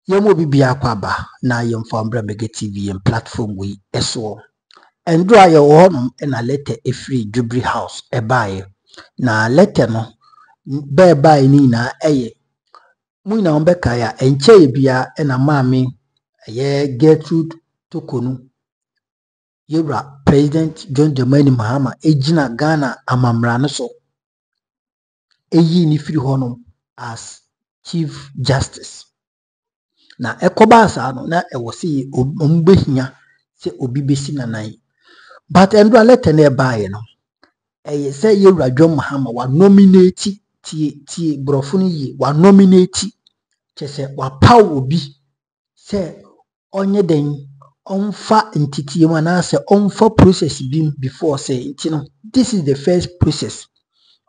Yemo bibia kwaba na yemfa mbra mega TV and platform we eso. Endro aye ohonum na letter e free Jubilee House e bae. Na letter no bae ni na eye. Mu na ombeka ya enche bia na maami ye Gertrude Torkonoo. Yebra President John Dramani Mahama ejina Ghana amamra no so. Eyi ni free honum as Chief Justice. Na ekoba asa no na ewo se ombehia se obi besi nanai. But endro letter na bae no. Eye se Yewura John Mahama wa nominate ti brofo ni yi wa nominate chese wa pawo obi se onye den onfa ntiti ma na se onfa process bim before say ntino. This is the first process.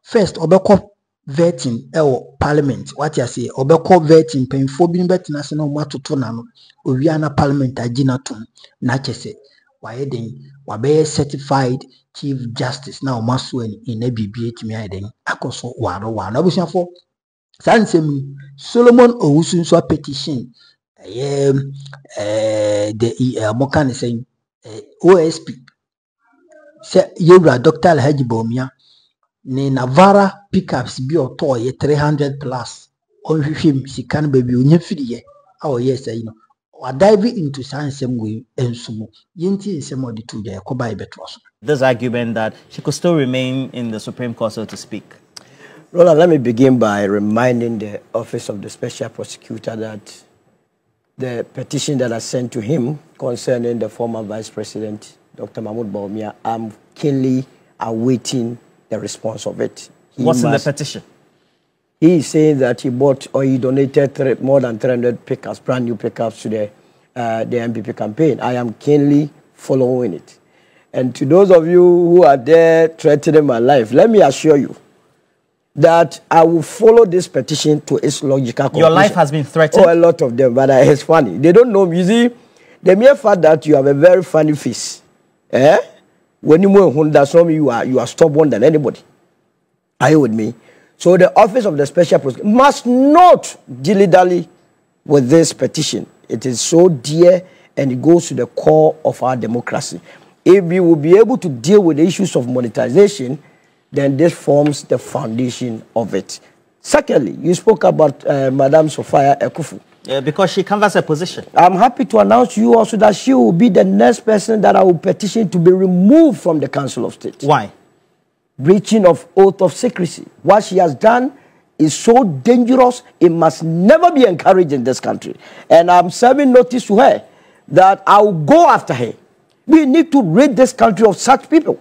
First obeko vetting parliament. What you say obeko vetting penfo bi betina se no matoto na no owia na parliament agina tom na chese wa yeden wa be certified Chief Justice na omaso in na bibie timi ayeden akoso waro abusiafo sansem Solomon Owusu so petition the mokan saying OSP se Yewura Dr. Alhaji Bawumia ne Navara pickups bi oto ye 300 plus on hwehwem sika no baby onya fidiye awo yes no wa dive into sansem we ensumo yenti ensem odi to je yakoba ibeto so. This argument that she could still remain in the Supreme Court, so to speak. Roland, let me begin by reminding the Office of the Special Prosecutor that the petition that I sent to him concerning the former Vice President, Dr. Mahmoud Bawumia, I'm keenly awaiting the response of it. What's in the petition? He is saying that he bought or he donated more than 300 pickups, brand new pickups to the MPP campaign. I am keenly following it. And to those of you who are there threatening my life, let me assure you that I will follow this petition to its logical conclusion. Your life has been threatened? Oh, a lot of them, but it's funny. They don't know. You see, the mere fact that you have a very funny face, when you move, that's not mean you are stubborn than anybody. Are you with me? So the Office of the Special Prosecutor must not dilly-dally with this petition. It is so dear and it goes to the core of our democracy. If we will be able to deal with the issues of monetization, then this forms the foundation of it. Secondly, you spoke about Madame Sophia Ekufu. Because she canvassed a position. I'm happy to announce to you also that she will be the next person that I will petition to be removed from the Council of State. Why? Breaching of oath of secrecy. What she has done is so dangerous, it must never be encouraged in this country. And I'm serving notice to her that I will go after her. We need to rid this country of such people.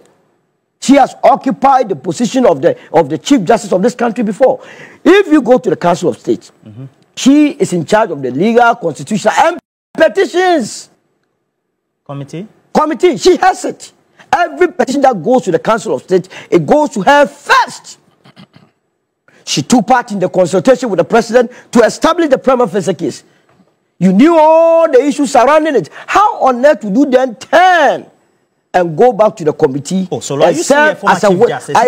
She has occupied the position of the Chief Justice of this country before. If you go to the Council of State, she is in charge of the legal, constitutional, and petitions committee. She has it. Every petition that goes to the Council of State, it goes to her first. She took part in the consultation with the President to establish the prima facie case. You knew all the issues surrounding it. How on earth would you then turn and go back to the committee? Oh, so are you saying former Chief Justice I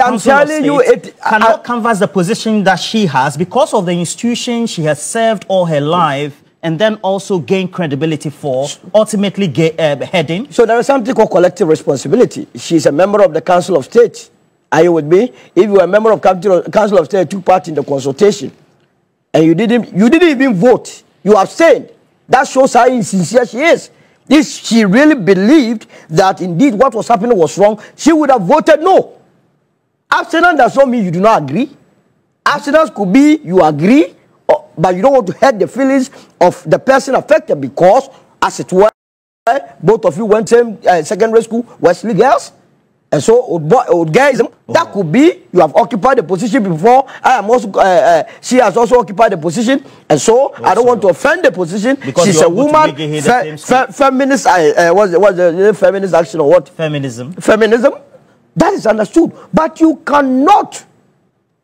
am telling you, it cannot canvass the position that she has because of the institution she has served all her life, and then also gain credibility for, ultimately heading? So there is something called collective responsibility. She's a member of the Council of State. Are you with me? If you are a member of Council of State, took part in the consultation, and you didn't even vote, you abstained. That shows how insincere she is. If she really believed that indeed what was happening was wrong, she would have voted no. Abstinence does not mean you do not agree. Abstinence could be you agree, but you don't want to hurt the feelings of the person affected because, as it were, both of you went to secondary school, Wesley girls. And so, old guys, that could be you have occupied the position before. I am also, she has also occupied the position, and so I don't want to offend the position. Because she's a woman, feminist. What's the feminist action or what? Feminism. Feminism. That is understood, but you cannot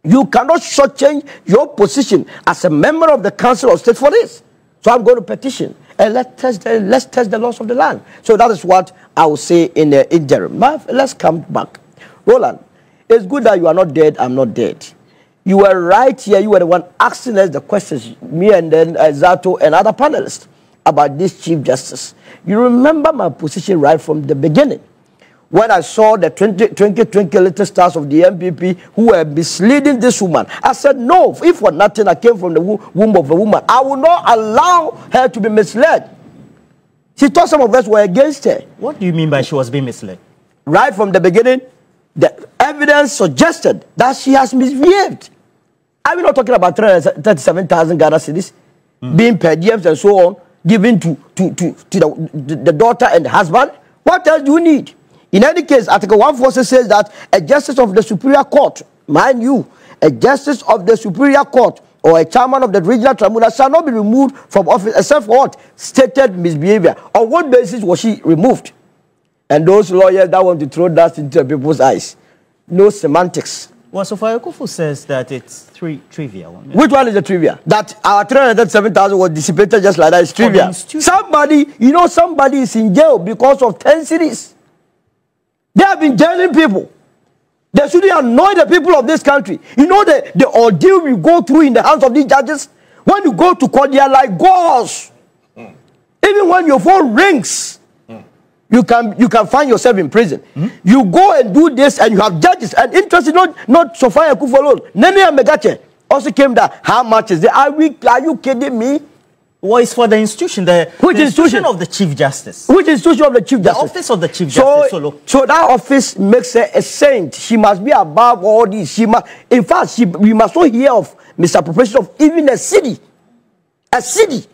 shortchange your position as a member of the Council of State for this. So I'm going to petition. And let's test the laws of the land. So that is what I will say in the interim. Let's come back. Roland, it's good that you are not dead, I'm not dead. You were right here. You were the one asking us the questions, me and then Zato and other panelists, about this Chief Justice. You remember my position right from the beginning. When I saw the 20 little stars of the MPP who were misleading this woman, I said, no, if for nothing I came from the womb of a woman, I will not allow her to be misled. She thought some of us were against her. What do you mean by she was being misled? Right from the beginning, the evidence suggested that she has misbehaved. Are we not talking about 337,000 Ghana cedis being per diems and so on, given to the daughter and the husband? What else do you need? In any case, Article 146 says that a justice of the Superior Court, mind you, a justice of the Superior Court or a chairman of the regional tribunal shall not be removed from office except for what? Stated misbehavior. On what basis was she removed? And those lawyers that want to throw dust into people's eyes, no semantics. Well, so Ekufu says that it's trivia. Which one is the trivia? That our 337,000 was dissipated just like that is trivia. Somebody, you know, somebody is in jail because of 10 cities. They have been jailing people. They shouldn't annoy the people of this country. You know the ordeal we go through in the hands of these judges? When you go to court, they are like gauze. Even when your phone rings, you can find yourself in prison. You go and do this, and you have judges. And interesting, not Sophia Ekufu alone. Nene Megache also came there. How much is it? Are you kidding me? Well, it's for the institution. The institution of the Chief Justice. Which institution of the Chief Justice? The office of the Chief Justice. So that office makes her a saint. She must be above all this. She must, in fact, we must not hear of misappropriation of even a city. A city.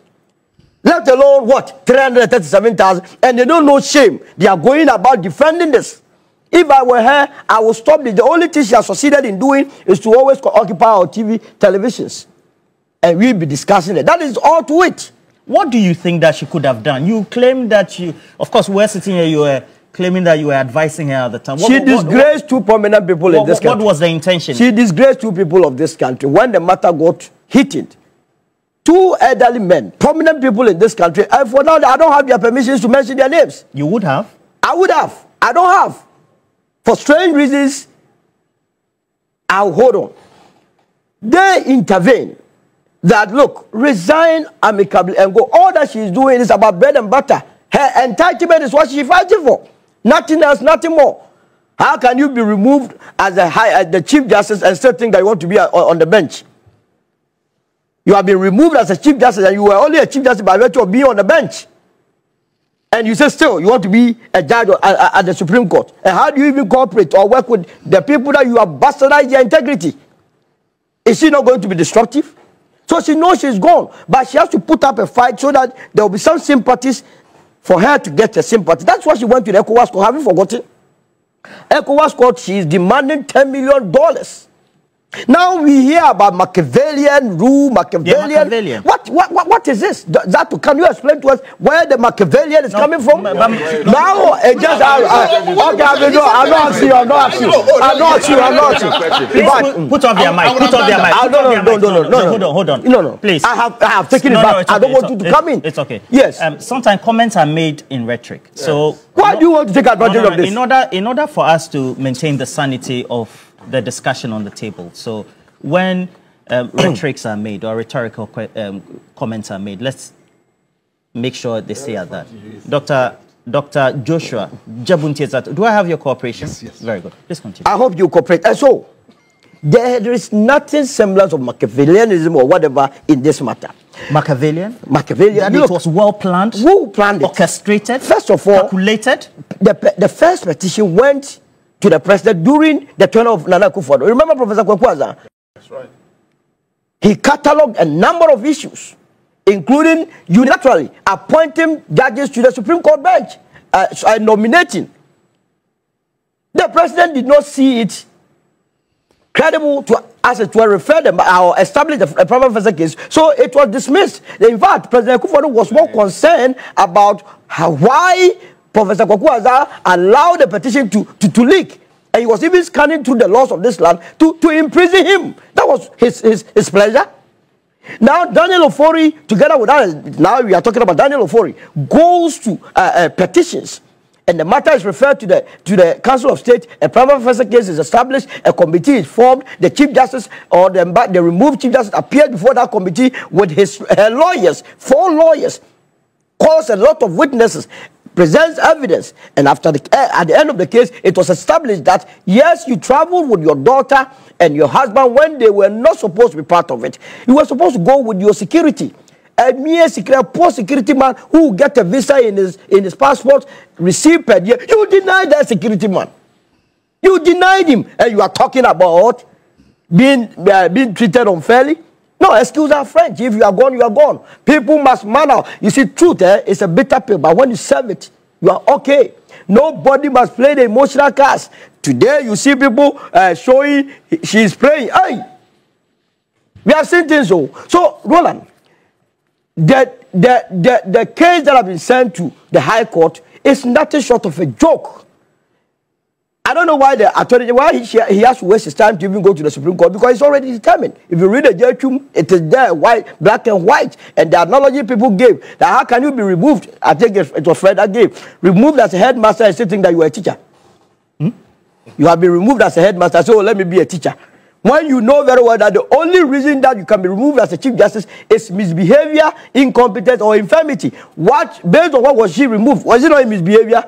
Let alone what? 337,000. And they don't know shame. They are going about defending this. If I were her, I would stop this. The only thing she has succeeded in doing is to always occupy our televisions. And we'll be discussing it. That is all to it. What do you think that she could have done? You claim that of course, we're sitting here, you were claiming that you were advising her at the time. She disgraced two prominent people in this country. What was the intention? She disgraced two people of this country when the matter got heated. Two elderly men, prominent people in this country, and for now, I don't have their permissions to mention their names. You would have? I would have. I don't have. For strange reasons, I'll hold on. They intervene. That, look, resign amicably and go. All that she's doing is about bread and butter. Her entitlement is what she's fighting for. Nothing else, nothing more. How can you be removed as the Chief Justice and still think that you want to be on the bench? You have been removed as a Chief Justice and you were only a Chief Justice by virtue of being on the bench. And you say still you want to be a judge at the Supreme Court. And how do you even cooperate or work with the people that you have bastardized their integrity? Is she not going to be disruptive? So she knows she's gone, but she has to put up a fight so that there will be some sympathies for her to get a sympathy. That's why she went to the ECOWAS court. Have you forgotten? ECOWAS court, she is demanding $10 million. Now we hear about Machiavellian rule, Machiavellian. What is this? Can you explain to us where the Machiavellian is coming from? Now, I'm not asking you. Put off your mic. No. Hold on. No. Please. I have taken it back. I don't want you to come in. It's okay. Yes. Sometimes comments are made in rhetoric. So why do you want to take advantage of this? In order for us to maintain the sanity of the discussion on the table. So when rhetorics are made or rhetorical comments are made, let's make sure they stay at that. Dr. Joshua Jabuntiezat, do I have your cooperation? Yes. Very good. Please continue. I hope you cooperate. And so, there is nothing semblance of Machiavellianism or whatever in this matter. Machiavellian? Machiavellian. It was well planned? Who planned it? Orchestrated? First of all, calculated? The first petition went to the president during the turn of Nana Akufo-Addo. Remember Professor Kwankwaza? That's right. He catalogued a number of issues, including unilaterally appointing judges to the Supreme Court bench, nominating. The president did not see it credible to refer them or establish a prima facie case, so it was dismissed. In fact, President Akufo-Addo was more concerned about why Professor Kwankwaza allowed the petition to leak. And he was even scanning through the laws of this land to imprison him. That was his pleasure. Now, Daniel Ofori, together with others, now we are talking about Daniel Ofori, goes to petitions and the matter is referred to the Council of State, a prima facie case is established, a committee is formed, the Chief Justice or the removed Chief Justice appeared before that committee with her lawyers, 4 lawyers, calls a lot of witnesses, presents evidence, and at the end of the case, it was established that yes, you traveled with your daughter and your husband when they were not supposed to be part of it. You were supposed to go with your security. A mere poor security man who will get a visa in his passport, receive per year. You denied that security man. You denied him, and you are talking about being treated unfairly. No, excuse our French. If you are gone, you are gone. People must man out. You see, truth is a bitter pill, but when you serve it, you are okay. Nobody must play the emotional cards. Today, you see people showing she is praying. Hey, we have seen things so. So, Roland, the case that have been sent to the High Court is nothing short of a joke. I don't know why the attorney, he has to waste his time to even go to the Supreme Court, because it's already determined. If you read the judgment, it is there, black and white, and the analogy people gave that how can you be removed? I think it was Fred that gave, removed as a headmaster and still think that you are a teacher. You have been removed as a headmaster, so let me be a teacher. When you know very well that the only reason that you can be removed as a Chief Justice is misbehavior, incompetence, or infirmity. Based on what was she removed? Was it not misbehavior?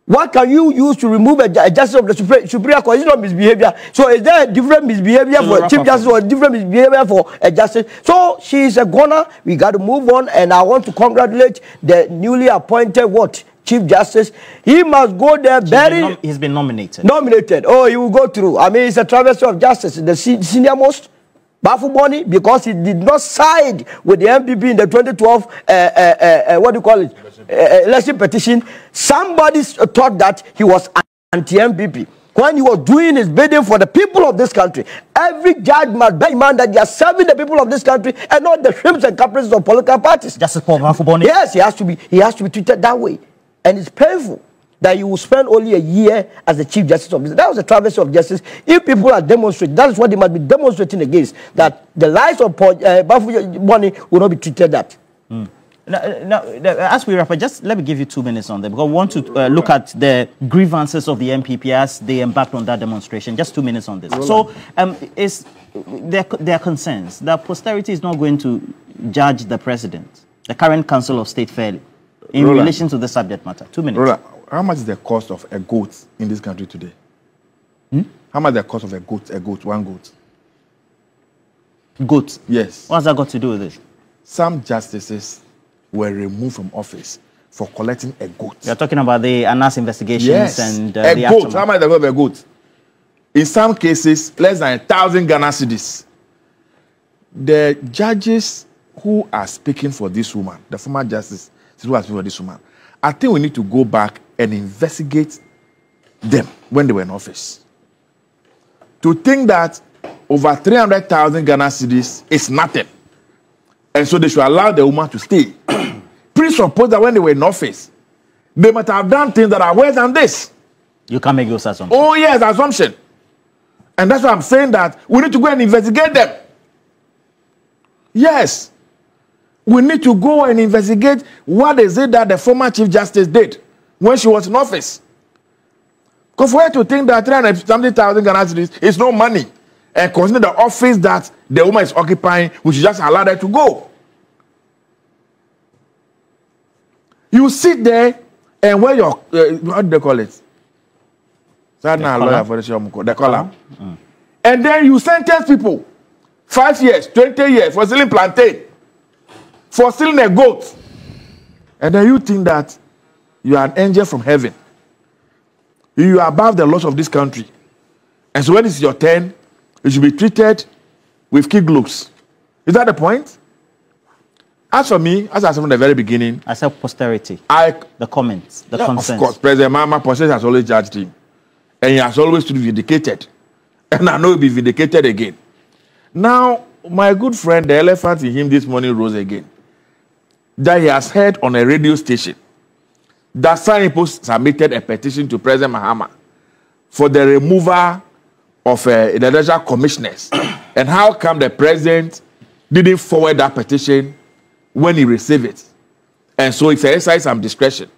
What can you use to remove a justice of the Superior Court? Is it not misbehavior? So is there a different misbehavior for a Chief Justice or a different misbehavior for a justice? So she is a goner. We got to move on, and I want to congratulate the newly appointed Chief Justice. He must go there very... He's been nominated. Nominated. Oh, he will go through. I mean, it's a travesty of justice. The senior most, Bafuboni, because he did not side with the MPP in the 2012, what do you call it? Election petition. Somebody thought that he was anti-MPP. When he was doing his bidding for the people of this country, every judge must bear in mind that they are serving the people of this country and not the shrimps and caprices of political parties. Justice Paul Bafuboni? Yes, he has to be treated that way. And it's painful that you will spend only a year as the Chief Justice of this. That was a travesty of justice. If people are demonstrating, that is what they must be demonstrating against, that the lives of Bafuboni will not be treated that. Now, as we wrap up, just let me give you 2 minutes on that, because I want to look at the grievances of the MPP as they embarked on that demonstration. Just 2 minutes on this. So, there are concerns that posterity is not going to judge the president, the current Council of State, fairly in relation to the subject matter. 2 minutes. Roland, how much is the cost of a goat in this country today? How much is the cost of a goat, one goat? Goat? Yes. What has that got to do with it? Some justices were removed from office for collecting a goat. You're talking about the ANAS investigations, yes. And a the goat. aftermath. How much is the cost of a goat? In some cases, less than 1,000 Ghana cedis. The judges who are speaking for this woman, the former justice who are speaking for this woman, I think we need to go back and investigate them when they were in office. To think that over 300,000 Ghana cedis is nothing, and so they should allow the woman to stay. Please suppose that when they were in office, they might have done things that are worse than this. You can't make those assumptions. Oh yes, assumption. And that's why I'm saying that we need to go and investigate them. Yes. We need to go and investigate what is it that the former Chief Justice did when she was in office. Because for her to think that 300,000 Ghana cedis is no money, and consider the office that the woman is occupying, we should just allow her to go. You sit there and wear your, what do they call it? The collar. And then you sentence people 5 years, 20 years for stealing plantain, for stealing a goat. And then you think that you are an angel from heaven. You are above the laws of this country. And so when it's your turn, you should be treated with kid gloves. Is that the point? As for me, as I said from the very beginning, I said posterity. The comments, the concerns. Of course, President Mahama posterity has always judged him. And he has always to be vindicated. And I know he'll be vindicated again. Now, my good friend, the elephant in him this morning rose again. That he has heard on a radio station that Sɛrious submitted a petition to President Mahama for the removal of the election commissioners. And how come the president didn't forward that petition when he received it? And so it's exercise some discretion.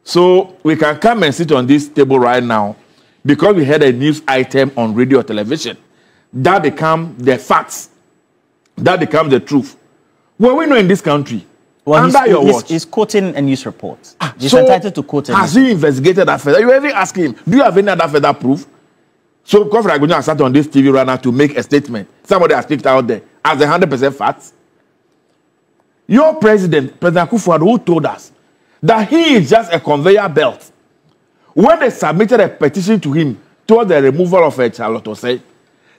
So we can come and sit on this table right now because we had a news item on radio or television. That becomes the facts. That becomes the truth. Well, we know in this country, under your watch. He's quoting a news report. He's so entitled to quote a has he investigated that further? You even ask him, do you have any other further proof? So, because I'm going to start on this TV right now to make a statement. Somebody has picked out there as 100% facts. Your president, President Akufo-Addo, who told us that he is just a conveyor belt. When they submitted a petition to him towards the removal of Charlotte Osei,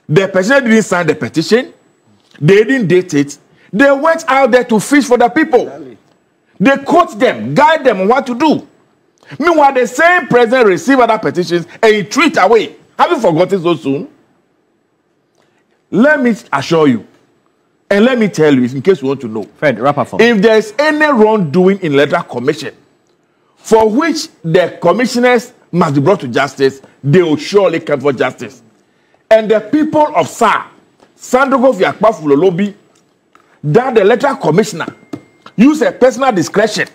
the petitioner didn't sign the petition. They didn't date it. They went out there to fish for the people. They coach them, guide them on what to do. Meanwhile, the same president received other petitions and he threw it away. Have you forgotten so soon? Let me assure you, and let me tell you, in case you want to know. Fred, wrap up for me. If there is any wrongdoing in electoral commission, for which the commissioners must be brought to justice, they will surely come for justice. And the people of SAR, Sandogo Fiakpafulolobi, that the electoral commissioner use a personal discretion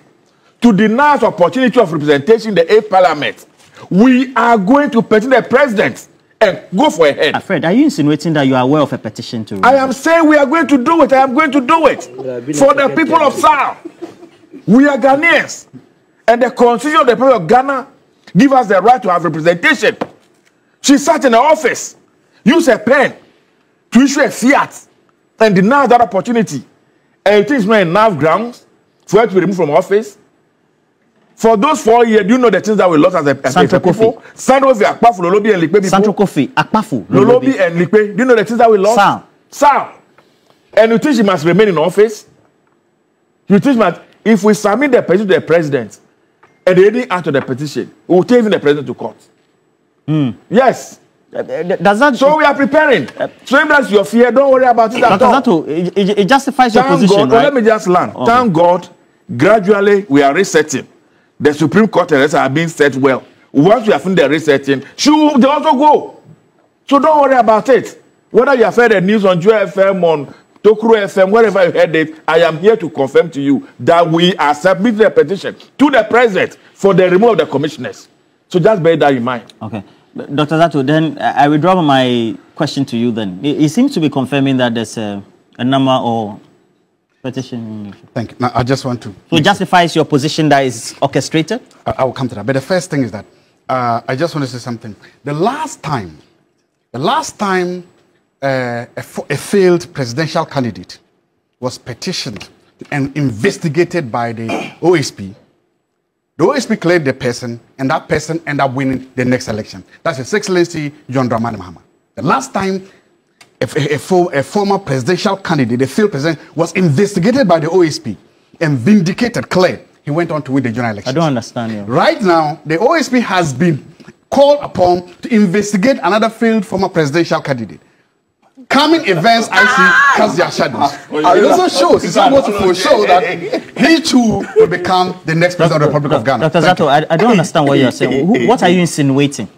to deny us opportunity of representation in the 8th parliament, we are going to petition the president and go for a head. Fred, are you insinuating that you are aware of a petition to... I am saying we are going to do it. I am going to do it for the people of SAR. We are Ghanaians. And the constitution of the people of Ghana give us the right to have representation. She sat in the office, used a pen to issue a fiat and deny that opportunity. And it is not enough grounds for her to be removed from office. For those 4 years, do you know the things that we lost as a people? Sandro Akpafu, Lolobi, and Likpe people. Sandro Kofi, Akpafu, Lolobi, and Likpe. Do you know the things that we lost? Sir. And you think she must remain in office? You think if we submit the petition to the president and they didn't answer the petition, we will take even the president to court. Yes. Does that, so we are preparing. So if that's your fear, don't worry about it at all. It justifies your position, God, right? Let me just learn. Okay. Thank God, gradually we are resetting. The Supreme Court and rest are being set well. Once we have finished the resetting, they also go. So don't worry about it. Whether you have heard the news on Joy FM, on Tokuro FM, wherever you heard it, I am here to confirm to you that we are submitting a petition to the president for the removal of the commissioners. So just bear that in mind. Okay. Dr. Zato, then I withdraw my question to you then. It seems to be confirming that there's a number or petition. Thank you. Now, I just want to... So it justifies your position that is orchestrated? I will come to that. But the first thing is that I just want to say something. The last time a failed presidential candidate was petitioned and investigated by the OSP, the OSP cleared the person, and that person ended up winning the next election. That's His Excellency John Dramani Mahama. The last time a former presidential candidate, a failed president, was investigated by the OSP and vindicated, cleared, he went on to win the general election. I don't understand you. Right now, the OSP has been called upon to investigate another failed former presidential candidate. Coming events I see cast their shadows. It also shows, it's supposed to show that he too will become the next president of the Republic of Ghana. Dr. Zato, I don't understand what you're saying. What are you insinuating?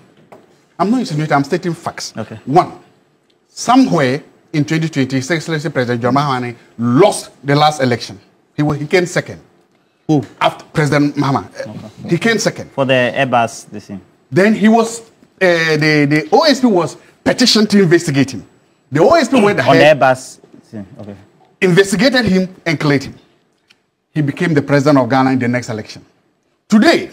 I'm not insinuating, I'm stating facts. Okay. One, somewhere in 2020, His Excellency President John Mahama lost the last election. He came second. Who? After President Mahama. Okay. He came second. For the Airbus, the same. Then he was, the OSP was petitioned to investigate him. The OSP went ahead, on the Airbus, okay, investigated him and cleared him. He became the president of Ghana in the next election. Today,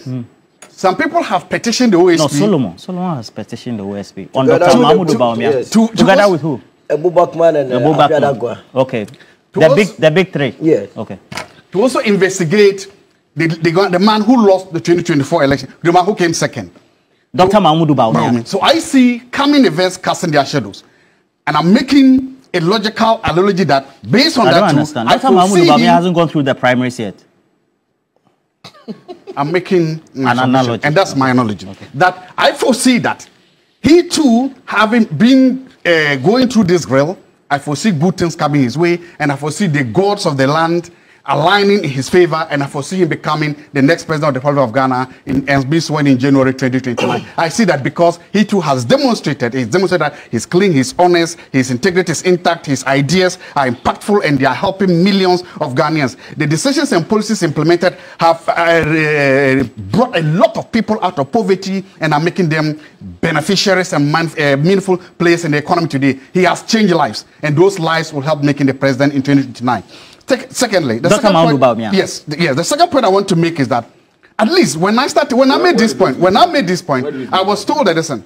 some people have petitioned the OSP. No, Solomon has petitioned the OSP. On Dr. Mahmoud Bawumia. Yes. Together with who? Abu Bakman and Abu Bakman. Okay. The big three. Yes. Okay. To also investigate the man who lost the 2024 election, the man who came second. Dr. Mahmoud Bawumia. So I see coming events casting their shadows. And I'm making a logical analogy that based on that, I don't understand. Dr. Mahmoud Bawumia hasn't gone through the primaries yet. I'm making an analogy, and that's my analogy. Okay. That I foresee that he too, having been going through this grill, I foresee good things coming his way, and I foresee the gods of the land aligning in his favor, and I foresee him becoming the next president of the Republic of Ghana and be sworn in January 2029. I see that because he too has demonstrated that he's clean, he's honest, his integrity is intact, his ideas are impactful, and they are helping millions of Ghanaians. The decisions and policies implemented have brought a lot of people out of poverty and are making them beneficiaries and meaningful players in the economy today. He has changed lives, and those lives will help making the president in 2029. Secondly, the second point, the second point I want to make is that at least when I made this point, I was told that, listen,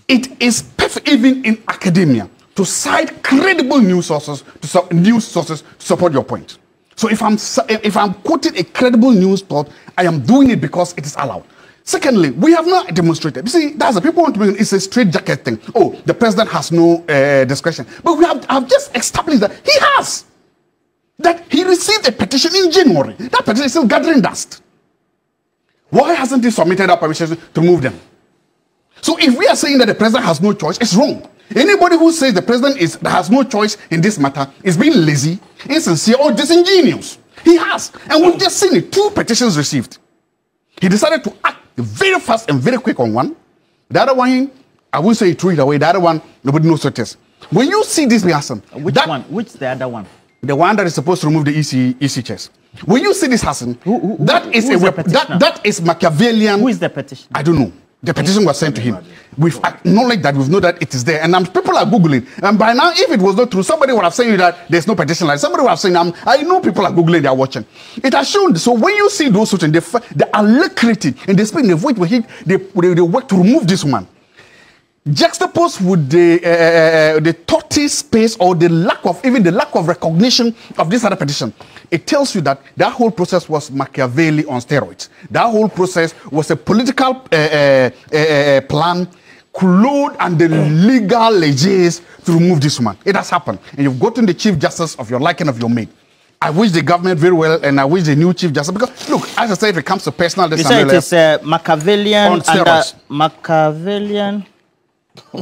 it is perfect even in academia to cite credible news sources to support your point. So if I'm quoting a credible news report, I am doing it because it is allowed. Secondly, we have not demonstrated. You see, that's the people want to make it's a straight jacket thing. Oh, the president has no discretion, but we have just established that he has. That he received a petition in January. That petition is still gathering dust. Why hasn't he submitted that permission to remove them? So if we are saying that the president has no choice, it's wrong. Anybody who says the president has no choice in this matter is being lazy, insincere, or disingenuous. He has. And we've just seen it. 2 petitions received. He decided to act very fast and very quick on one. The other one, I won't say he threw it away. The other one, nobody knows what it is. When you see this happen, which one? Which the other one? The one that is supposed to remove the EC chairs. When you see this happen, that is Machiavellian. Who is the petition? I don't know. The petition was sent to him. We've acknowledged that, we know that it is there, and people are Googling. And by now, if it was not true, somebody would have said that there's no petition like somebody would have said, I know people are Googling, they are watching. It has shown. So when you see those sorts, the alacrity and the speed in which they work to remove this one, juxtaposed with the tortoise pace or the lack of recognition of this other petition, it tells you that whole process was Machiavelli on steroids. That whole process was a political plan, clothed under the legal leges to remove this woman. It has happened, and you've gotten the Chief Justice of your liking, of your mate. I wish the government very well, and I wish the new Chief Justice, because look, as I say, if it comes to personal, you say it is Machiavellian on steroids. Machiavellian.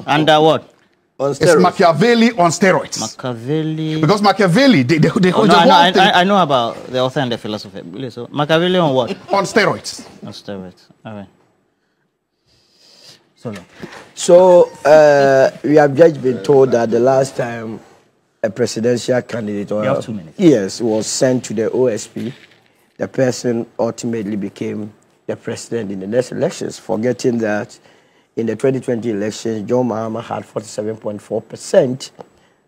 Under what? It's Machiavelli on steroids. Machiavelli. Because Machiavelli, I know about the author and the philosopher. So Machiavelli on what? On steroids. On steroids. All right. So we have just been told that the last time a presidential candidate you have 2 minutes. Yes, was sent to the OSP, the person ultimately became the president in the next elections, forgetting that in the 2020 elections, John Mahama had 47.4%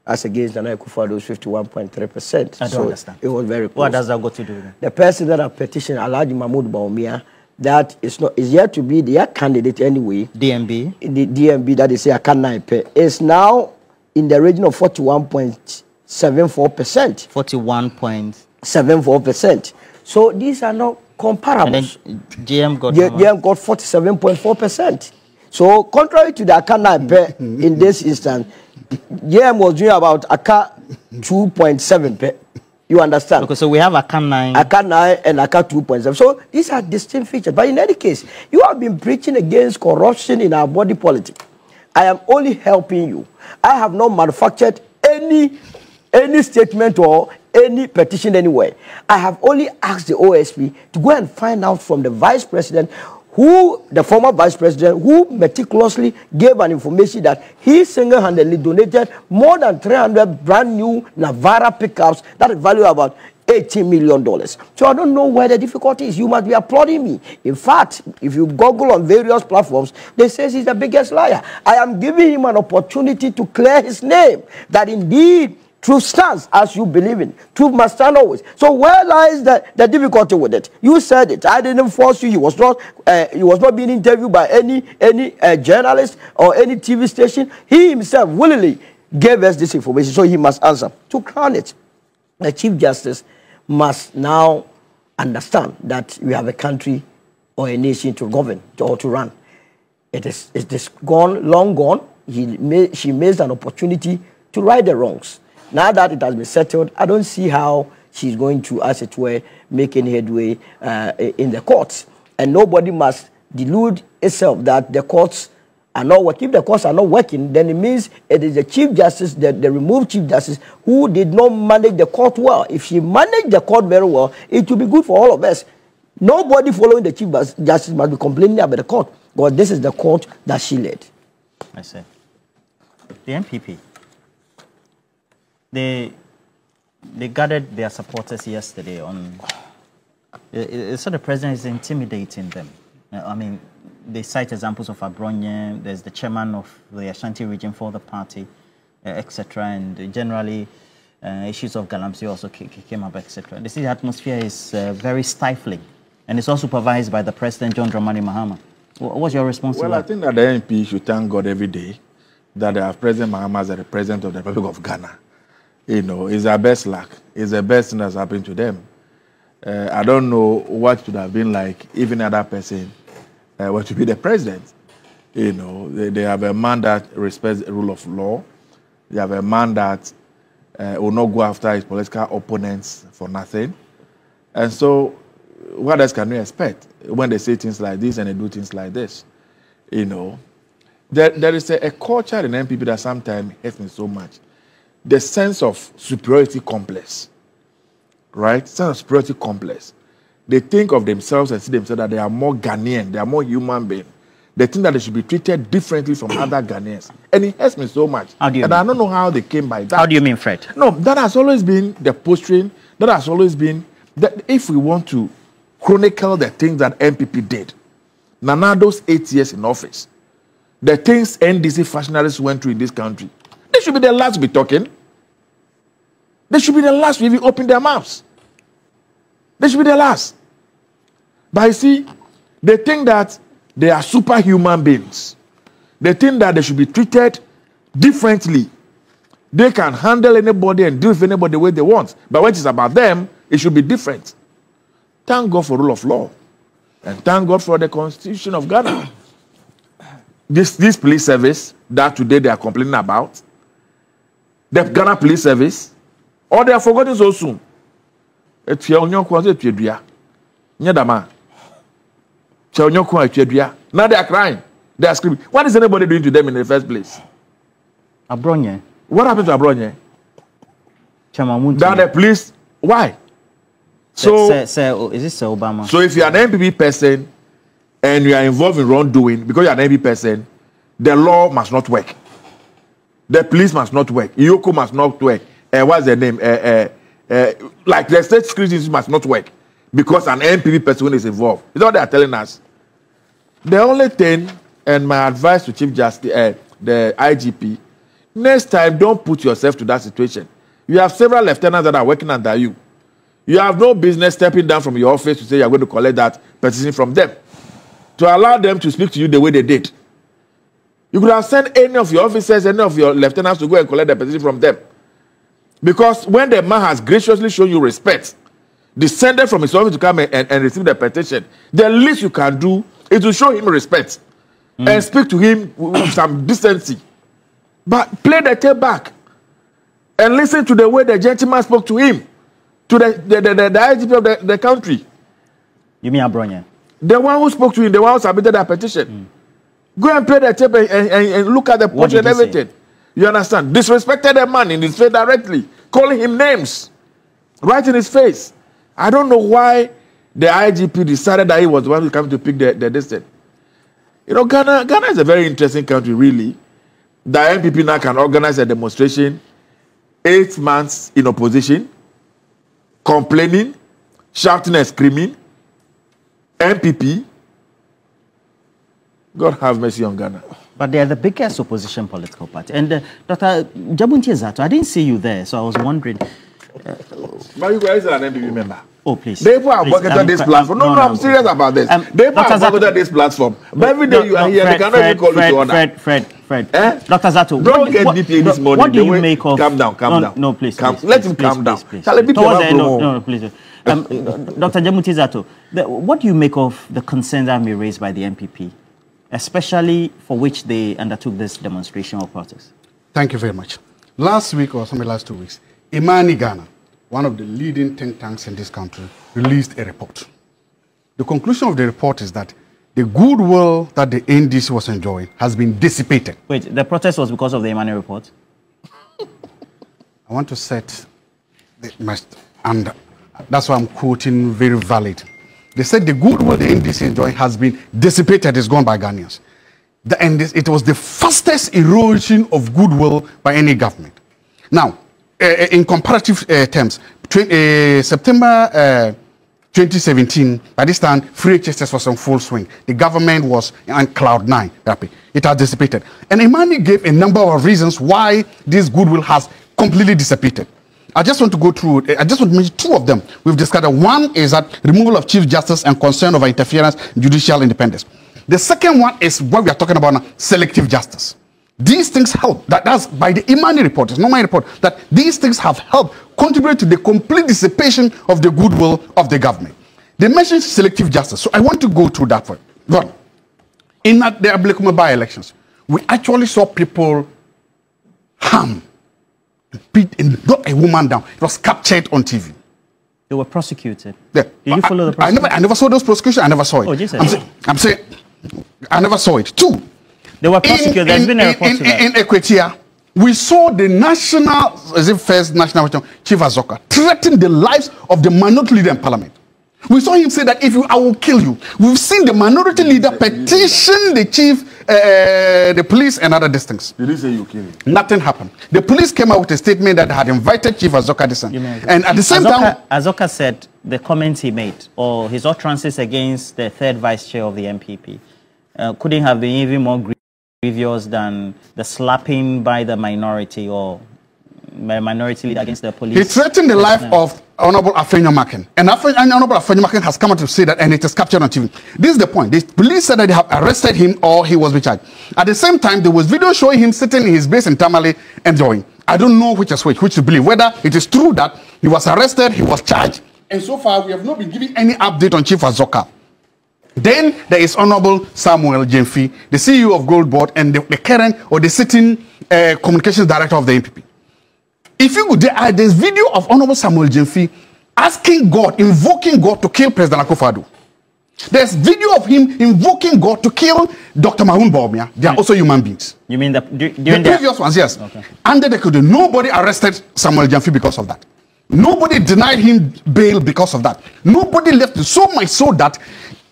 as against Nana Akufo-Addo's 51.3%. I don't understand. It was very close. What does that got to do with it? The person that have petitioned, Alhaji Mahmoud Bawumia, that is yet to be their candidate anyway. DMB? The DMB that they say Akanaipe is now in the region of 41.74%. 41.74%. So these are not comparable. And then GM got 47.4%. So contrary to the Akanaipe in this instance, GM was doing about Aka 2.7. You understand? Okay, so we have Aka 9. Aka 9 and Aka 2.7. So these are distinct features. But in any case, you have been preaching against corruption in our body politic. I am only helping you. I have not manufactured any statement or any petition anywhere. I have only asked the OSP to go and find out from the vice president, the former vice president, who meticulously gave an information that he single-handedly donated more than 300 brand new Navara pickups that is valued about $18 million. So I don't know where the difficulty is. You must be applauding me. In fact, if you Google on various platforms, they say he's the biggest liar. I am giving him an opportunity to clear his name, that indeed truth stands as you believe in. Truth must stand always. So where lies the difficulty with it? You said it. I didn't force you. You was not being interviewed by any journalist or any TV station. He himself willingly gave us this information, so he must answer. To crown it, the Chief Justice must now understand that we have a country or a nation to govern or to run. It is gone, long gone. She missed an opportunity to right the wrongs. Now that it has been settled, I don't see how she's going to, as it were, make any headway in the courts. And nobody must delude itself that the courts are not working, if the courts are not working, then it means it is the Chief Justice, the removed Chief Justice, who did not manage the court well. If she managed the court very well, it will be good for all of us. Nobody following the Chief Justice must be complaining about the court, because this is the court that she led. I see. The NPP, they gathered their supporters yesterday on. So the president is intimidating them. I mean, they cite examples of Abronye. There's the chairman of the Ashanti region for the party, etc. And generally, issues of Galamsey also came up, etc. They see the atmosphere is very stifling, and it's all supervised by the president, John Dramani Mahama. What's your response to that? Well, I think that the NP should thank God every day that they have President Mahama as the president of the Republic of Ghana. You know, it's their best luck. It's the best thing that's happened to them. I don't know what it would have been like if any other person were to be the president. You know, they have a man that respects the rule of law. They have a man that will not go after his political opponents for nothing. And so, what else can we expect when they say things like this and they do things like this? You know, there is a culture in NPP that sometimes hurts me so much. The sense of superiority complex, right? Sense of superiority complex. They think of themselves and see themselves that they are more Ghanaian, they are more human beings. They think that they should be treated differently from other Ghanaians. And it hurts me so much. How do you and mean? I don't know how they came by that. How do you mean, Fred? No, that has always been the posturing. That has always been that if we want to chronicle the things that NPP did, Nanado's 8 years in office, the things NDC functionaries went through in this country, they should be the last to be talking. They should be the last to even open their mouths. They should be the last. But you see, they think that they are superhuman beings. They think that they should be treated differently. They can handle anybody and deal with anybody the way they want. But when it's about them, it should be different. Thank God for rule of law. And thank God for the Constitution of Ghana. This police service that today they are complaining about, the Ghana Police Service, or they are forgotten so soon. Now they are crying. They are screaming. What is anybody doing to them in the first place? Abronye. What happened to Abronye? That the police. Why? So, is this Obama? So if you are an NPP person and you are involved in wrongdoing because you are an NPP person, the law must not work. The police must not work. Iyoko must not work. What's the name? Like the state security must not work because an NPP person is involved. It's what they are telling us. The only thing, and my advice to Chief Justice, the IGP, next time don't put yourself to that situation. You have several lieutenants that are working under you. You have no business stepping down from your office to say you are going to collect that petition from them. To allow them to speak to you the way they did. You could have sent any of your officers, any of your lieutenants to go and collect the petition from them. Because when the man has graciously shown you respect, descended from his office to come and receive the petition, the least you can do is to show him respect and speak to him with some decency. But play the tape back and listen to the way the gentleman spoke to him, to the IGP of the country. You mean Abronye? The one who spoke to him, the one who submitted that petition. Go and play the tape and look at the portrait and everything. Say? You understand? Disrespected a man in his face directly, calling him names, right in his face. I don't know why the IGP decided that he was the one who came to pick the distance. You know, Ghana is a very interesting country, really. The NPP now can organize a demonstration, 8 months in opposition, complaining, shouting and screaming. NPP, God have mercy on Ghana. But they are the biggest opposition political party. And Dr. Jabunti Zato, I didn't see you there, so I was wondering. But you guys are an NPP member. Oh, please. They have boycotted this platform. No, I'm serious about this. They have boycotted this platform. But every day you are here, they cannot even call you to order. Fred. Dr. Zato, don't get deeply this morning. What do you make of... Calm down. No, please. Let him calm down. No, please. Dr. Jabunti Zato, what do you make of the concerns that may raised by the NPP, especially for which they undertook this demonstration or protest? Thank you very much. Last week or something last 2 weeks, Imani Ghana, one of the leading think tanks in this country, released a report. The conclusion of the report is that the goodwill that the NDC was enjoying has been dissipated. Wait, the protest was because of the Imani report? I want to set and that's why I'm quoting very valid. They said the goodwill the NDC enjoying has been dissipated, is gone by Ghanaians. It was the fastest erosion of goodwill by any government. Now, in comparative terms, September 2017, by this time, free HSS was on full swing. The government was on cloud 9. It has dissipated. And Imani gave a number of reasons why this goodwill has completely dissipated. I just want to go through, I just want to mention two of them. We've discussed. One is that removal of Chief Justice and concern over interference in judicial independence. The second one is what we are talking about now, selective justice. These things help. That's by the Imani report, it's not my report, that these things have helped contribute to the complete dissipation of the goodwill of the government. They mentioned selective justice, so I want to go through that one. One, in the Ablekuma by-elections, we actually saw people harm, beat, and knock a woman down. It was captured on TV. They were prosecuted. Yeah. Did you follow the prosecution? I never saw those prosecutions. I never saw it. Oh, Jesus. I'm saying, I never saw it. Two, they were prosecuted. There's been a report to that. In Equatia, we saw the first national Chief Azoka threaten the lives of the minority leader in parliament. We saw him say that I will kill you. We've seen the minority leader petition the chief, the police and other things. Did he say you kill him? Nothing happened. The police came out with a statement that had invited Chief Azoka this time. And at the same time, Azoka said the comments he made or his utterances against the third vice chair of the MPP couldn't have been even more grievous than the slapping by the minority or minority leader against the police. He threatened the life of Honorable Afenyo Macken. And Honorable Afenyo Macken has come out to say that, and it is captured on TV. This is the point. The police said that they have arrested him or he was charged. At the same time, there was video showing him sitting in his base in Tamale enjoying. I don't know which is which to believe. Whether it is true that he was arrested, he was charged. And so far, we have not been giving any update on Chief Azoka. Then there is Honorable Samuel Jemfi, the CEO of Gold Board, and the current or the sitting communications director of the MPP. If you could, there's video of Honorable Samuel Jemfi asking God, invoking God to kill President Akufo-Addo. There's video of him invoking God to kill Dr. Mahmoud Bawumia. They are also human beings. You mean the previous ones, yes. Okay. Under the code, nobody arrested Samuel Jemfi because of that. Nobody denied him bail because of that. Nobody left it. So much so that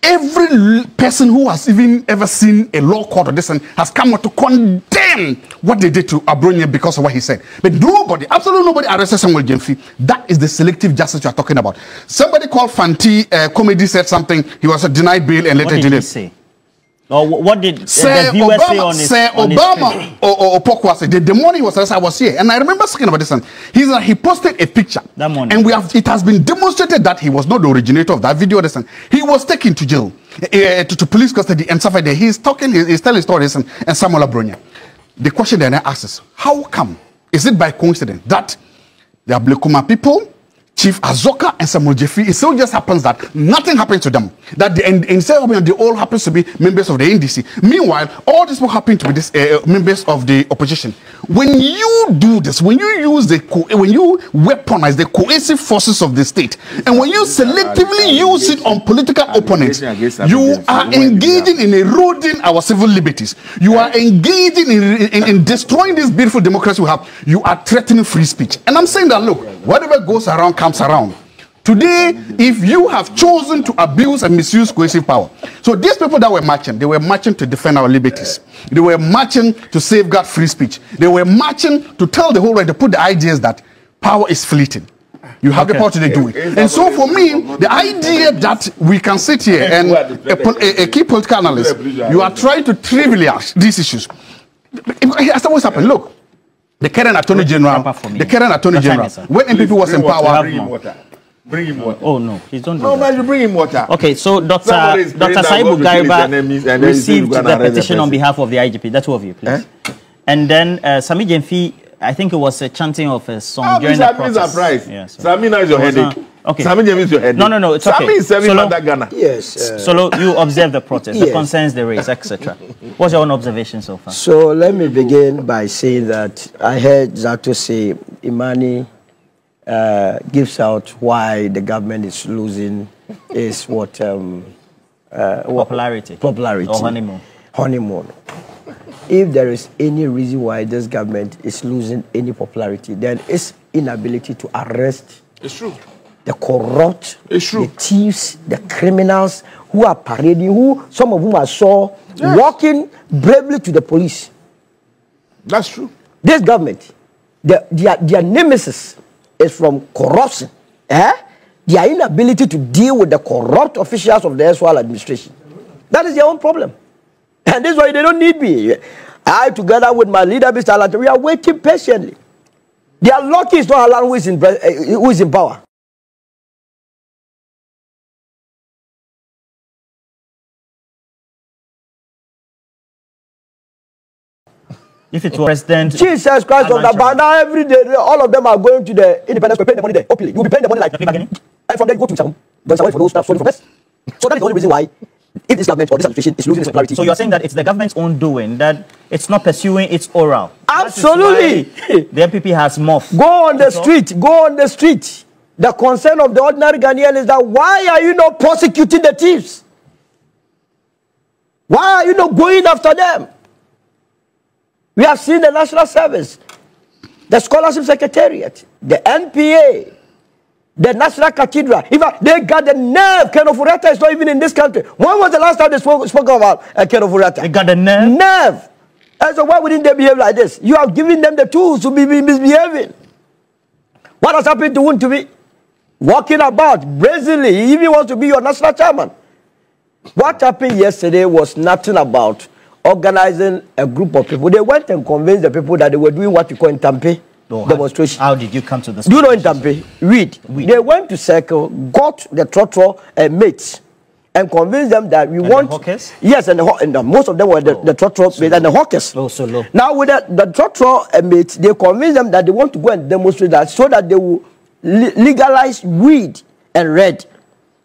every person who has even ever seen a law court or this and has come out to condemn what they did to Abronia because of what he said. But nobody, absolutely nobody arrested Samuel Jemfi. That is the selective justice you are talking about. Somebody called Fanti Comedy said something. He was denied bail and later delayed. What did he say? Or what did the viewers say on his Obama or Pokwa said the morning he was arrested, I was here. And I remember speaking about this one. He posted a picture. That morning. And it has been demonstrated that he was not the originator of that video. He was taken to jail, to police custody and stuff like that. He's telling stories and Samuel Abronia. The question then I ask is, how come? Is it by coincidence that the Ablekuma people, Chief Azoka and Samuel Jemfi, it so just happens that nothing happens to them. That instead of they all happens to be members of the NDC. Meanwhile, all these people happen to be members of the opposition. When you do this, when you use when you weaponize the cohesive forces of the state, and when you selectively use it on political opponents, you are engaging in eroding our civil liberties. You are engaging in destroying this beautiful democracy we have. You are threatening free speech. And I'm saying that, look, whatever goes around comes around. Today, if you have chosen to abuse and misuse coercive power, so these people that were marching, they were marching to defend our liberties. They were marching to safeguard free speech. They were marching to tell the whole world, to put the ideas that power is fleeting. You have the power to do it. And so for me, the idea that we can sit here and a key political analyst, you are trying to trivialize these issues. That's always happened. Look, the current Attorney General, when MPP was in power, bring him water. Oh no, he's don't do that. No, man, you bring him water. Okay, so Dr. Saibu Gariba received the petition on behalf of the IGP. The two of you, please. And then Sami Jemfi, I think it was a chanting of a song during the protest. Surprise. Yeah, Sami now is your headache. Okay. Sami Jemfi is your headache. No, it's okay. Sami is serving Mother Ghana. Yes. Solo, you observe the protest, the concerns they raise, etc. What's your own observation so far? So let me begin by saying that I heard Zato say Imani gives out why the government is losing is what Popularity. Popularity. Or honeymoon. Honeymoon. If there is any reason why this government is losing any popularity, then it's inability to arrest the corrupt, the thieves, the criminals who are parading, who some of whom I saw walking bravely to the police. That's true. This government, their nemesis is from corruption. Their inability to deal with the corrupt officials of the SWAL administration. That is their own problem. And this is why they don't need me. I, together with my leader, Mr. Alata, we are waiting patiently. They are lucky it's not Alan who is in power. If it was President... Jesus Christ, on the banner every day, all of them are going to the independence. We're paying the money there. Openly. You'll be paying the money like... And from there, you go to some... There's a way for those stuff from us. So that is the only reason why, if this government or this administration is losing its popularity. So you're saying that it's the government's own doing, that it's not pursuing its oral. Absolutely. The MPP has morphed. Go on the street. Go on the street. The concern of the ordinary Ghanaian is that why are you not prosecuting the thieves? Why are you not going after them? We have seen the National Service, the Scholarship Secretariat, the NPA, the National Cathedral. In fact, they got the nerve. Ken Ofurata is not even in this country. When was the last time they spoke about Ken Ofurata? They got the nerve? Nerve. And so why wouldn't they behave like this? You have given them the tools to be misbehaving. What has happened to Wuntubi? Walking about brazenly. He even wants to be your national chairman. What happened yesterday was nothing about organizing a group of people. They went and convinced the people that they were doing what you call in Tampe demonstration. How did you come to this? Do you know in Tampe? Read. They went to circle, got the trotro mates, and convinced them that we want... The hawkers? Yes, and most of them were the trotro mates and the hawkers. Oh, so low. Now with the trotro mates, they convinced them that they want to go and demonstrate that so that they will legalize weed and red.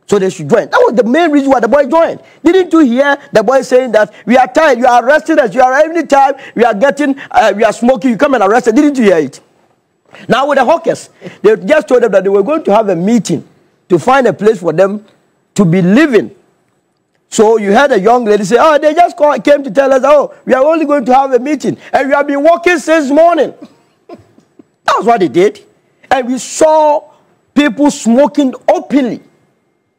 So they should join. That was the main reason why the boy joined. Didn't you hear the boy saying that we are tired, you are arresting us, you are every time we are getting, we are smoking, you come and arrest us. Didn't you hear it? Now with the hawkers, they just told them that they were going to have a meeting to find a place for them to be living. So you heard a young lady say, oh, they just came to tell us, oh, we are only going to have a meeting. And we have been working since morning. That's what they did. And we saw people smoking openly.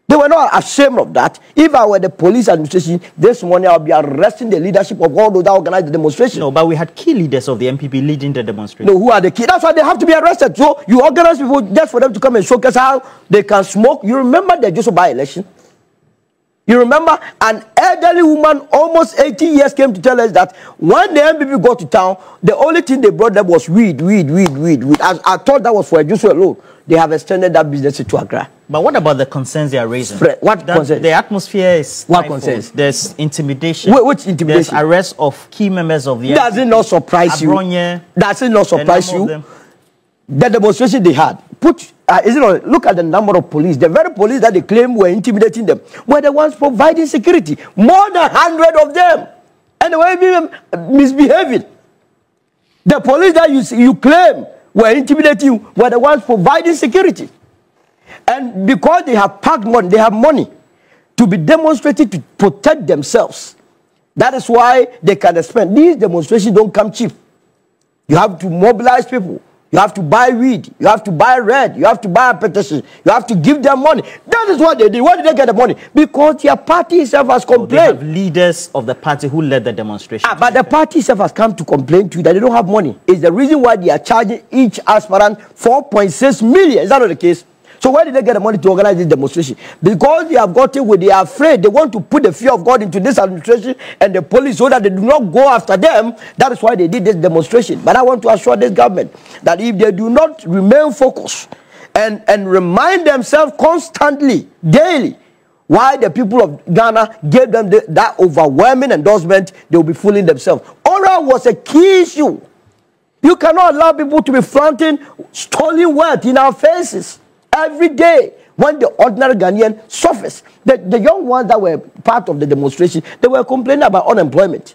They were not ashamed of that. If I were the police administration, this morning I would be arresting the leadership of all those that organized the demonstration. No, but we had key leaders of the MPP leading the demonstration. No, who are the key? That's why they have to be arrested. So you organize people just for them to come and showcase how they can smoke. You remember the Joseph by-election? You remember an elderly woman, almost 80 years, came to tell us that when the MPP got to town, the only thing they brought them was weed. I thought that was for a Joseph alone. They have extended that business to Accra. But what about the concerns they are raising? What concerns? The atmosphere is... What concerns? There's intimidation. Which intimidation? There's arrest of key members of the... Does it not surprise you? Does it not surprise you? The demonstration they had, look at the number of police. The very police that they claim were intimidating them were the ones providing security. More than 100 of them. And they were even misbehaving. The police that you claim were intimidating you were the ones providing security. And because they have packed money, they have money to be demonstrated to protect themselves. That is why they can spend. These demonstrations don't come cheap. You have to mobilize people. You have to buy weed. You have to buy red. You have to buy a petition. You have to give them money. That is what they did. Where did they get the money? Because their party itself has complained. They have leaders of the party who led the demonstration. But the party itself has come to complain to you that they don't have money. It's the reason why they are charging each aspirant 4.6 million. Is that not the case? So where did they get the money to organize this demonstration? Because they have got it where they are afraid. They want to put the fear of God into this administration and the police so that they do not go after them. That is why they did this demonstration. But I want to assure this government that if they do not remain focused and remind themselves constantly, daily, why the people of Ghana gave them that overwhelming endorsement, they will be fooling themselves. Oral was a key issue. You cannot allow people to be flaunting stolen wealth in our faces. Every day, when the ordinary Ghanaian suffers, the young ones that were part of the demonstration, they were complaining about unemployment.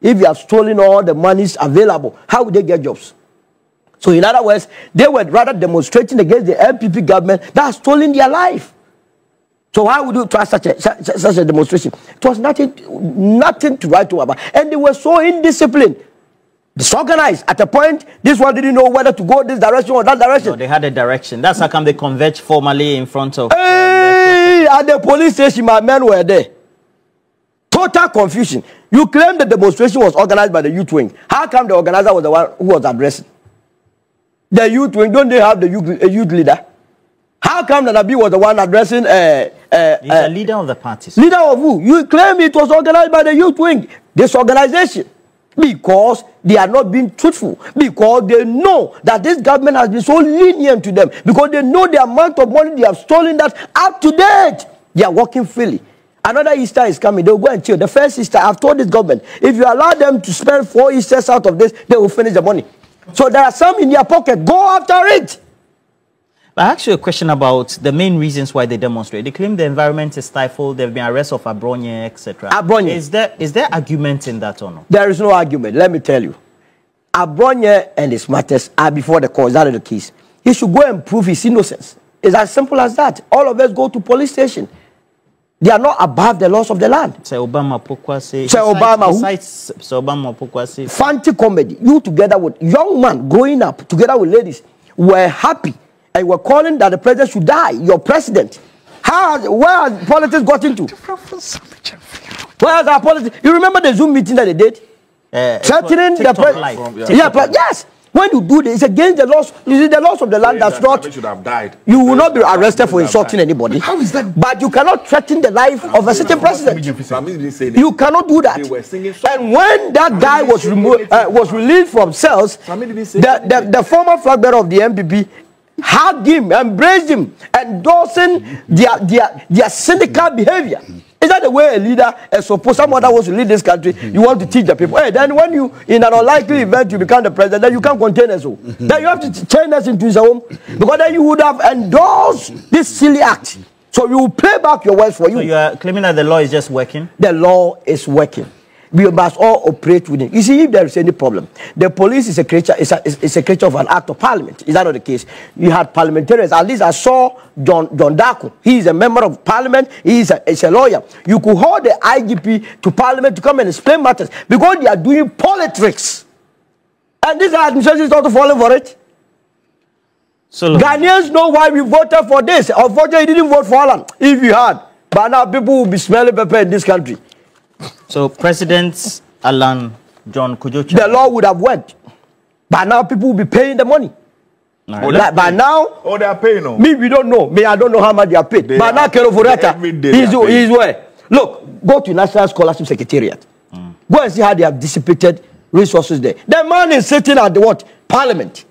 If you have stolen all the monies available, how would they get jobs? So in other words, they were rather demonstrating against the MPP government that has stolen their life. So why would you trust such a demonstration? It was nothing to write about. And they were so indisciplined, disorganized. At a point, this one didn't know whether to go this direction or that direction. No, they had a direction. That's how come they converged formally in front of... Hey, at the police station, my men were there. Total confusion. You claim the demonstration was organized by the youth wing. How come the organizer was the one who was addressing? The youth wing, don't they have the youth leader? How come the Nabi was the one addressing... He's a leader of the party. Leader of who? You claim it was organized by the youth wing. This organization. Because they are not being truthful. Because they know that this government has been so lenient to them. Because they know the amount of money they have stolen that up to date. They are working freely. Another Easter is coming. They will go and chill. The first Easter, I've told this government, if you allow them to spend 4 Easters out of this, they will finish the money. So there are some in their pocket. Go after it. I asked you a question about the main reasons why they demonstrate. They claim the environment is stifled. There have been arrests of Abronye, etc. Abronye. Is there argument in that or no? There is no argument. Let me tell you. Abronye and his matters are before the court. That is the case. He should go and prove his innocence. It's as simple as that. All of us go to police station. They are not above the laws of the land. Say Obama Pokwase. Say Obama who? Say Obama Pokwase. Fancy comedy. You together with young man growing up, together with ladies, were happy. And were calling that the president should die, your president. Where has politics got into? Where has our politics? You remember the Zoom meeting that they did? Threatening the president. Yes. When you do this, it's against the laws. You see, the laws of the land does not. Should have died. You will not be arrested for insulting anybody. How is that? But you cannot threaten the life of a certain president. You cannot do that. And when that guy was removed, was released from cells, the former flag bearer of the MPP hugged him, embraced him, endorsing their cynical behavior. Is that the way a leader is supposed? Someone that wants to lead this country, you want to teach the people. Hey, then when you, in an unlikely event, you become the president, then you can't contain us all. Then you have to turn us into his own, because then you would have endorsed this silly act. So you will play back your words for you. So you are claiming that the law is just working? The law is working. We must all operate within. You see, if there is any problem, the police is a creature. It's a creature of an act of parliament. Is that not the case? You had parliamentarians. At least I saw John Daku. He is a member of parliament. He is a lawyer. You could hold the IGP to parliament to come and explain matters, because they are doing politics, and this administration is also falling for it. So Ghanaians know why we voted for this. Unfortunately, you didn't vote for Alan. If you had, but now people will be smelling pepper in this country. So President Alan John Kujocha, the law would have worked. By now, people will be paying the money. Right. By now, they are paying. No. Me, we don't know. Me, I don't know how much they are paid. By now, Keroforeta, he's where? Look, go to National Scholarship Secretariat. Go and see how they have dissipated resources there. The man is sitting at the what? Parliament,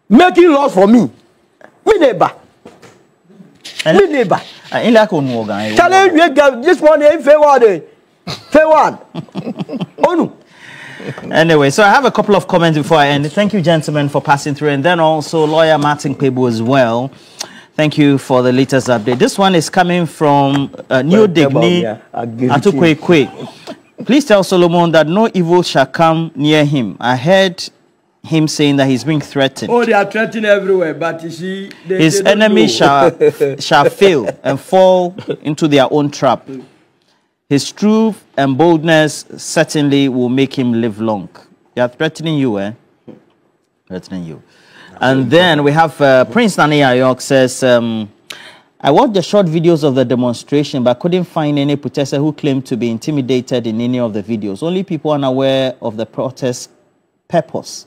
making laws for me. Me neighbor. Me neighbor. Challenge you this morning. Fair one. Oh no. Anyway, so I have a couple of comments before I end. Thank you, gentlemen, for passing through, and then also lawyer Martin Pebo as well. Thank you for the latest update. This one is coming from New Digni Atukwekwe. Please tell Solomon that no evil shall come near him. I heard him saying that he's being threatened. Oh, they are threatening everywhere, but you see, his enemy shall fail and fall into their own trap. His truth and boldness certainly will make him live long. They are threatening you, eh? Threatening you. And then we have Prince Nani Ayok says, I watched the short videos of the demonstration, but couldn't find any protester who claimed to be intimidated in any of the videos. Only people unaware of the protest purpose.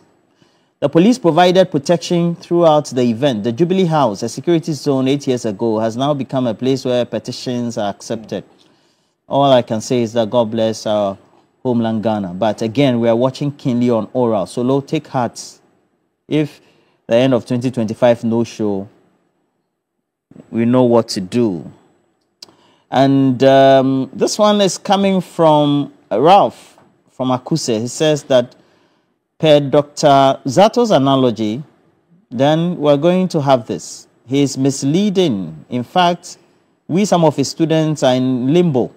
The police provided protection throughout the event. The Jubilee House, a security zone 8 years ago, has now become a place where petitions are accepted. All I can say is that God bless our homeland Ghana. But again, we are watching keenly on oral. So Lord, take heart. If the end of 2025 no show, we know what to do. And this one is coming from Ralph from Akuse. He says that per Dr. Zato's analogy, then we're going to have this. He is misleading. In fact, some of his students are in limbo.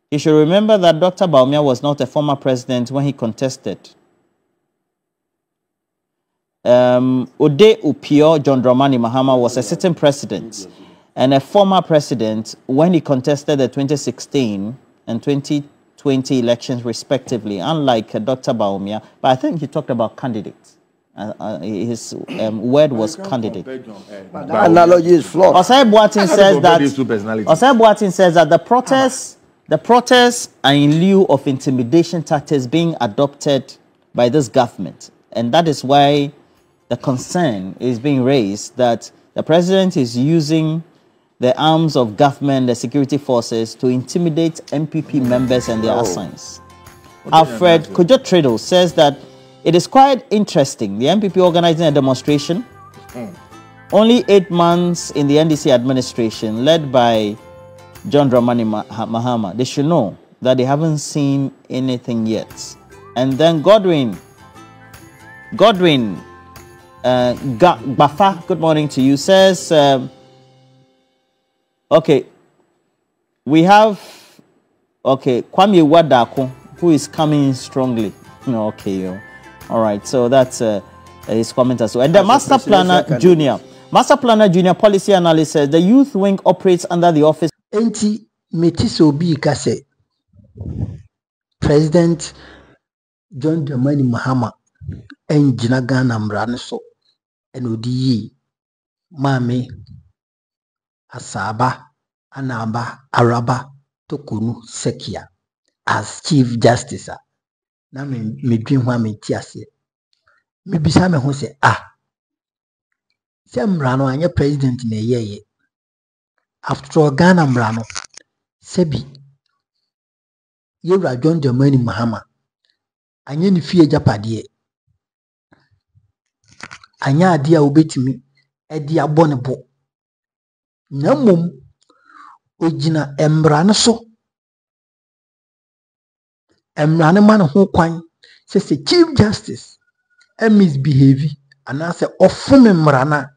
You should remember that Dr. Baumia was not a former president when he contested. Ode Upio John Dramani Mahama was a sitting president. and a former president when he contested the 2016 and 2020 elections respectively, unlike Dr. Baumia. But I think he talked about candidates. His word was candidate. But that analogy is flawed. Osai Boateng says that the protests are in lieu of intimidation tactics being adopted by this government, and that is why the concern is being raised that the president is using the arms of government, the security forces, to intimidate MPP members and their assigns. Alfred Kojo Treadle says that it is quite interesting. The MPP organizing a demonstration. Only 8 months in the NDC administration, led by John Dramani Mahama. They should know that they haven't seen anything yet. And then Godwin Bafa, good morning to you, says, okay, we have, Kwame Wadako, who is coming strongly. Okay, all right, so that's his comment as well. And the Master Planner Junior policy analyst says the youth wing operates under the office. Enti metiso bi kase President John Dramani Mahama enjina Ghana mrane so enodi yi mame Asaba Anaba Araba Torkonoo Sekia as Chief Justice. Na me dream ho ameti ase me bisa me ho se se mrano anya president na yeye after all Ghana mrano sebi yewra John Dramani Mahama anya ni fie japade anya ade a obetimi edi abone bo na mom ogina emrano so emrano man ho kwan se Chief Justice misbehave and I say ofumi mrana.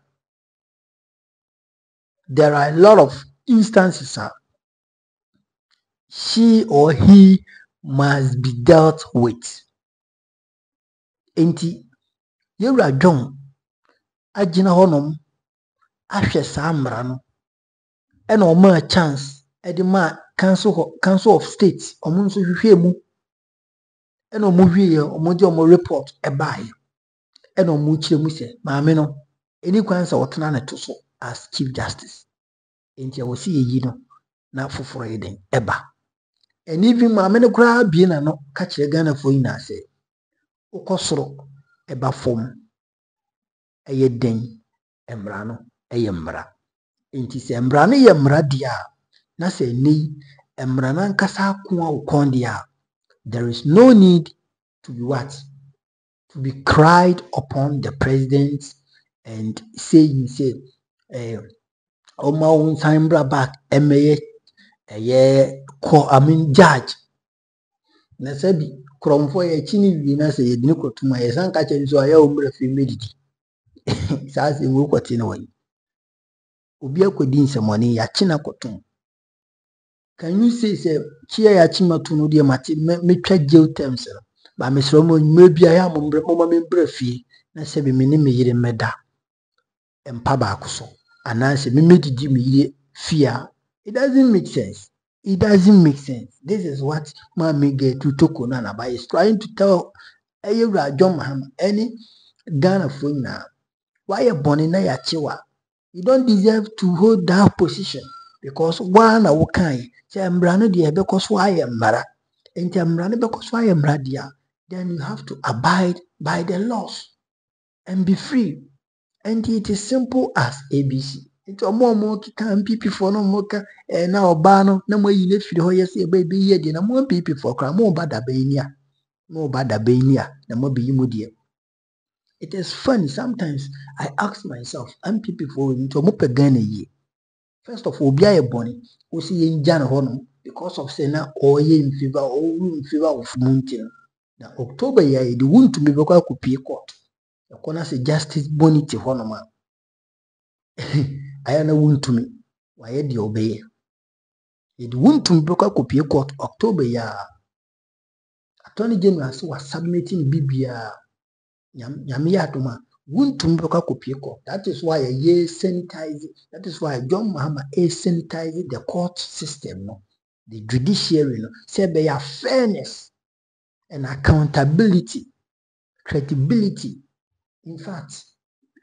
There are a lot of instances she or he must be dealt with. Enti yewra John agina honom ahwe saa mra no e na o a chance e de ma council of state omo nso hwehwe mu e na omo hwie omo de omo report e bae e na omo kire mu se maame no eni kwan sa wotena na to so as Chief Justice. Enti wo si yi no na foforo yeden eba and even maame no kra bi na no ka kire Ghana fo ina se ukosoro eba fom eye den emra no eye mra. Enti se emra no ye mra dia na se ni emra na nkasa ko a ukon dia, there is no need to be what? To be cried upon the president and saying say Oma un time back emeye judge na sabi kromfo ye chini wi na se yedini kotuma ye san ka chen so ya umra fi medidi sa se wo kwati na wani obi akodi nsemoni ya china kotum. Can you say chia ya chima tunu de mate metwa jail terms ba mesro mo mebia ya mo mbra fi na sabi me ne me yire meda empa ba akuso ananse me medidi me yire fear. It doesn't make sense. It doesn't make sense. This is what Mami get to Torkonoo na is trying to tell Ayura John Mahama any Ghana phone now. Why a bonny na ya chiwa? You don't deserve to hold that position because one a wokai say embrano dia because why emara and embrano because why emradia. Then you have to abide by the laws and be free. And it is simple as ABC. It's a more can people for no mocha and now bano no more you live for yes baby ye na more people for cram more bad abania na more be mudia. It is funny sometimes I ask myself I'm people for into mo pegane ye. First of all, be a bonny who see in Jan Honum because of Sena or ye in fever or in fever of mountain. Now October ye the wound to be vocal could be court. The corner say justice bonity honoma. I am a wound to me. Why did you obey? It wound to me because could be court October ya. Attorney General was submitting Bibia Yamia to ma Wuntumboka kopieko. That is why ye sanitize. That is why John Mahama is sanitizing the court system, no, the judiciary, no, say be a fairness and accountability, credibility. In fact,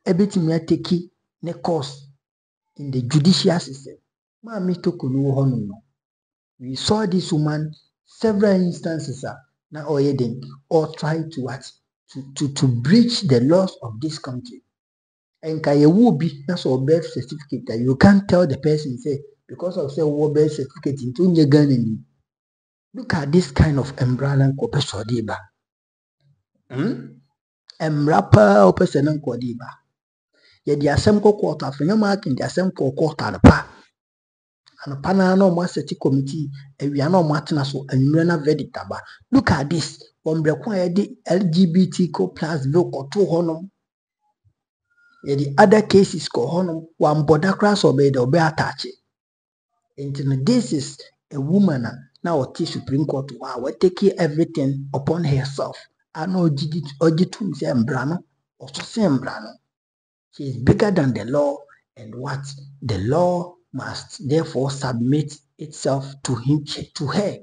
everything we are taking the course in the judicial system. Mami Torkonoo honum no. We saw this woman several instances now or try to what to breach the laws of this country. And kaya will be that's all birth certificate that you can't tell the person say because of say war birth certificate into your gun. Look at this kind of umbrella copesodiba. Emrapa or person and quadiba. Yet the assembly quarter for your mark in the assembly quarter the pa. And panano massety committee, and we are not martin so and rena veditaba. Look at this. One require the LGBTQ plus vote or 2 honum. Yet the other cases go honum, one border class obey the obey attach it. And this is a woman now at Supreme Court. Wow, we take everything upon herself. I know Ojitum Sembrano or Sembrano. She is bigger than the law, and what the law must therefore submit itself to him, to her.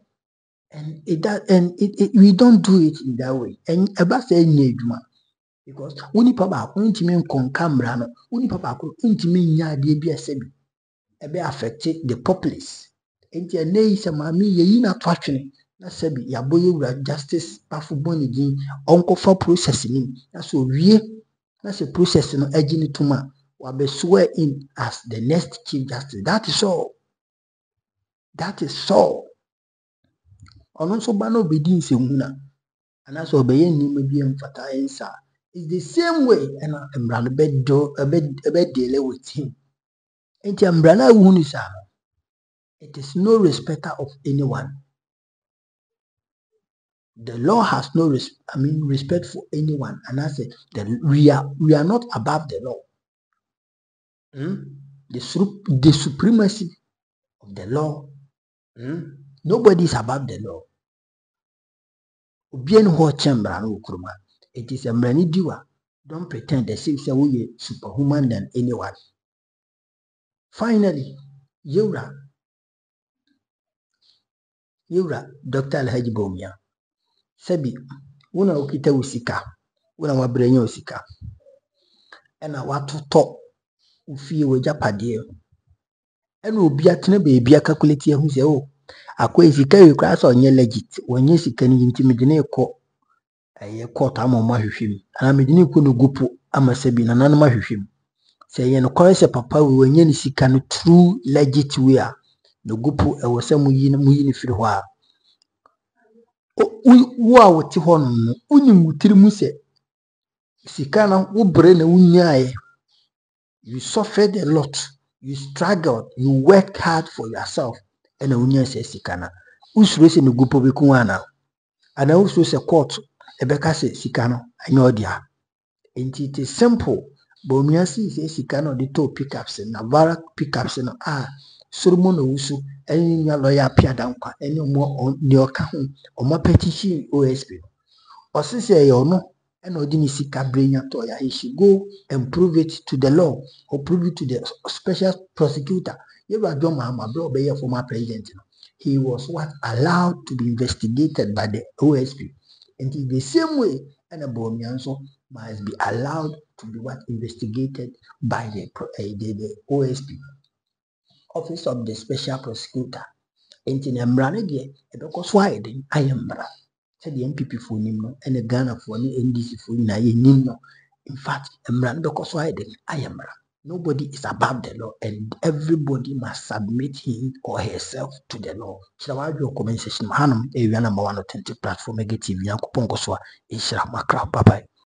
And we don't do it in that way. And about saying because uni papa untimin kon camera, uni papa untimin ya DBS be affected the populace. And your nay some mammy ye na twatching. Na sebi ya boy justice pafu bonny uncle for processing. That's so we. That's a process no agent to man will be swear in as the next Chief Justice. That is all. That is all. On also bano bedin se huna. And that's what be any maybe fata insa. It's the same way and I'm run a bed deal with him. And Ambrana Wunisa. It is no respecter of anyone. The law has no respect for anyone. And I said that we are not above the law. The supremacy of the law. Nobody is above the law. It is a many doer. Don't pretend that say we are superhuman than anyone. Finally, Yura, Dr. Alhaji Bomia, Sebi, una ukita usika, una wabrenyo usika, and I want to talk ufi we japadie. And will be at no baby a calculate who say, oh, a crazy carry class on your legit when you can intimidate a court am on my him, and I made no gupu amasebi and anama him. Say, no chorus papa when you see can true legit wear no gupu a was some win if you are. Wow, Tihon, Unimutrimuse Sikana, who brain a unyae. You suffered a lot. You struggled, you worked hard for yourself, and a union says Sikana. Who's racing the group of Kuana? And I also say court, a Becca says Sikano, I know dear. And it is simple. Bomiasi says Sikano, the two pickups and Navara pickups and Solomon Owusu, any lawyer Piadanka, any more on your account or more petition OSP. Or say, you know. And Odini Sika bring toya, he should go and prove it to the law or prove it to the special prosecutor. You are John Mahama, bro, be your former president. He was allowed to be investigated by the OSP. And in the same way, and a Bomianso must be allowed to be investigated by the OSP, Office of the Special Prosecutor. And in Embrane, because why then I am bra. The MPP for him and the Ghana for NDC for him. In fact, because why then I am. Nobody is above the law, and everybody must submit him or herself to the law. So I do comment section. Hanum, a number 1 authentic platform, TV, Yankupongoswa, Isha Makra, bye bye.